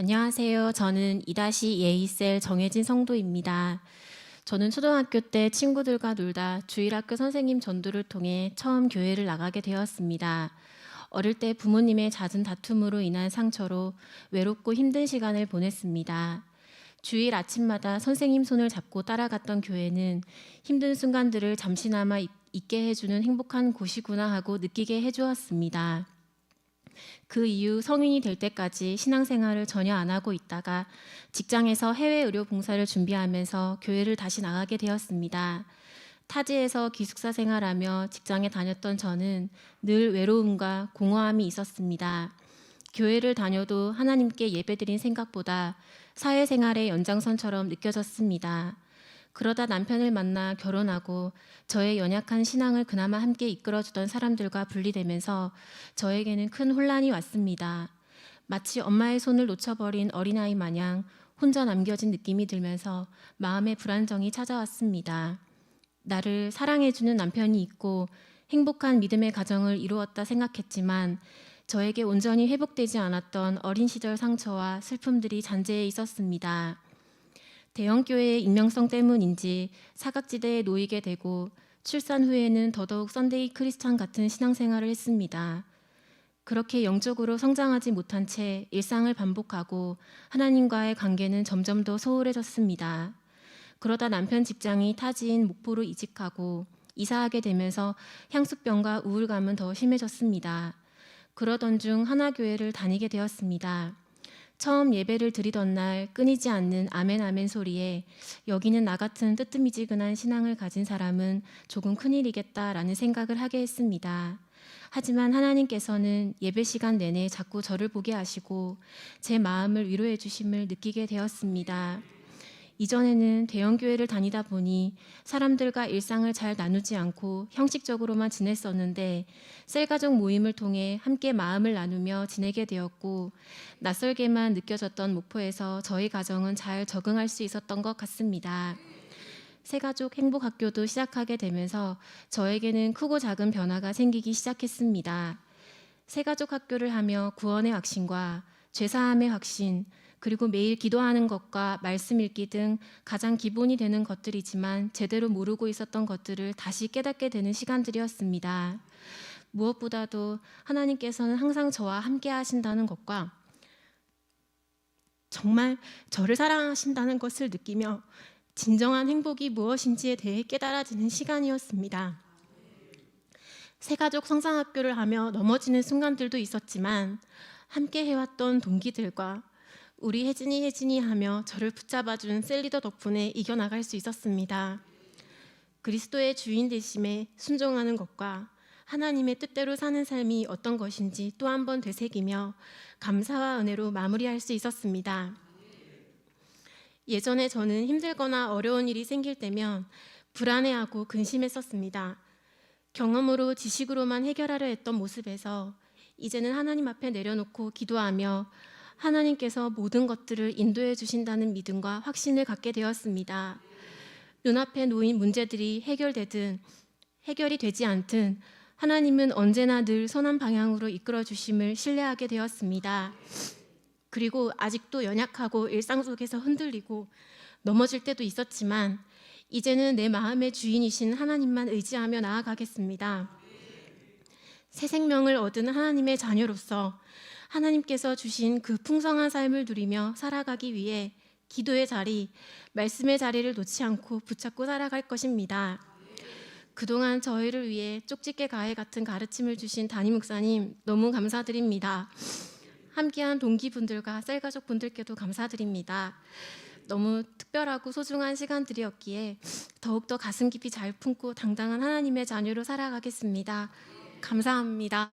안녕하세요. 저는 이다시 예이셀 정혜진 성도입니다. 저는 초등학교 때 친구들과 놀다 주일학교 선생님 전도를 통해 처음 교회를 나가게 되었습니다. 어릴 때 부모님의 잦은 다툼으로 인한 상처로 외롭고 힘든 시간을 보냈습니다. 주일 아침마다 선생님 손을 잡고 따라갔던 교회는 힘든 순간들을 잠시나마 잊게 해주는 행복한 곳이구나 하고 느끼게 해주었습니다. 그 이후 성인이 될 때까지 신앙생활을 전혀 안 하고 있다가 직장에서 해외 의료 봉사를 준비하면서 교회를 다시 나가게 되었습니다. 타지에서 기숙사 생활하며 직장에 다녔던 저는 늘 외로움과 공허함이 있었습니다. 교회를 다녀도 하나님께 예배드린 생각보다 사회생활의 연장선처럼 느껴졌습니다. 그러다 남편을 만나 결혼하고 저의 연약한 신앙을 그나마 함께 이끌어주던 사람들과 분리되면서 저에게는 큰 혼란이 왔습니다. 마치 엄마의 손을 놓쳐버린 어린아이 마냥 혼자 남겨진 느낌이 들면서 마음의 불안정이 찾아왔습니다. 나를 사랑해주는 남편이 있고 행복한 믿음의 가정을 이루었다 생각했지만 저에게 온전히 회복되지 않았던 어린 시절 상처와 슬픔들이 잔재해 있었습니다. 대형교회의 익명성 때문인지 사각지대에 놓이게 되고 출산 후에는 더더욱 썬데이 크리스찬 같은 신앙생활을 했습니다. 그렇게 영적으로 성장하지 못한 채 일상을 반복하고 하나님과의 관계는 점점 더 소홀해졌습니다. 그러다 남편 직장이 타지인 목포로 이직하고 이사하게 되면서 향수병과 우울감은 더 심해졌습니다. 그러던 중 하나교회를 다니게 되었습니다. 처음 예배를 드리던 날 끊이지 않는 아멘 아멘 소리에 여기는 나 같은 뜨뜻미지근한 신앙을 가진 사람은 조금 큰일이겠다라는 생각을 하게 했습니다. 하지만 하나님께서는 예배 시간 내내 자꾸 저를 보게 하시고 제 마음을 위로해 주심을 느끼게 되었습니다. 이전에는 대형교회를 다니다 보니 사람들과 일상을 잘 나누지 않고 형식적으로만 지냈었는데 셀가족 모임을 통해 함께 마음을 나누며 지내게 되었고 낯설게만 느껴졌던 목포에서 저희 가정은 잘 적응할 수 있었던 것 같습니다. 새가족 행복학교도 시작하게 되면서 저에게는 크고 작은 변화가 생기기 시작했습니다. 새가족 학교를 하며 구원의 확신과 죄사함의 확신, 그리고 매일 기도하는 것과 말씀 읽기 등 가장 기본이 되는 것들이지만 제대로 모르고 있었던 것들을 다시 깨닫게 되는 시간들이었습니다. 무엇보다도 하나님께서는 항상 저와 함께 하신다는 것과 정말 저를 사랑하신다는 것을 느끼며 진정한 행복이 무엇인지에 대해 깨달아지는 시간이었습니다. 새가족 성장학교를 하며 넘어지는 순간들도 있었지만 함께 해왔던 동기들과 우리 혜진이 하며 저를 붙잡아준 셀리더 덕분에 이겨나갈 수 있었습니다. 그리스도의 주인 되심에 순종하는 것과 하나님의 뜻대로 사는 삶이 어떤 것인지 또 한 번 되새기며 감사와 은혜로 마무리할 수 있었습니다. 예전에 저는 힘들거나 어려운 일이 생길 때면 불안해하고 근심했었습니다. 경험으로 지식으로만 해결하려 했던 모습에서 이제는 하나님 앞에 내려놓고 기도하며 하나님께서 모든 것들을 인도해 주신다는 믿음과 확신을 갖게 되었습니다. 눈앞에 놓인 문제들이 해결되든 해결이 되지 않든 하나님은 언제나 늘 선한 방향으로 이끌어 주심을 신뢰하게 되었습니다. 그리고 아직도 연약하고 일상 속에서 흔들리고 넘어질 때도 있었지만 이제는 내 마음의 주인이신 하나님만 의지하며 나아가겠습니다. 새 생명을 얻은 하나님의 자녀로서 하나님께서 주신 그 풍성한 삶을 누리며 살아가기 위해 기도의 자리, 말씀의 자리를 놓지 않고 붙잡고 살아갈 것입니다. 그동안 저희를 위해 쪽집게 가해 같은 가르침을 주신 담임 목사님 너무 감사드립니다. 함께한 동기분들과 셀가족분들께도 감사드립니다. 너무 특별하고 소중한 시간들이었기에 더욱더 가슴 깊이 잘 품고 당당한 하나님의 자녀로 살아가겠습니다. 감사합니다.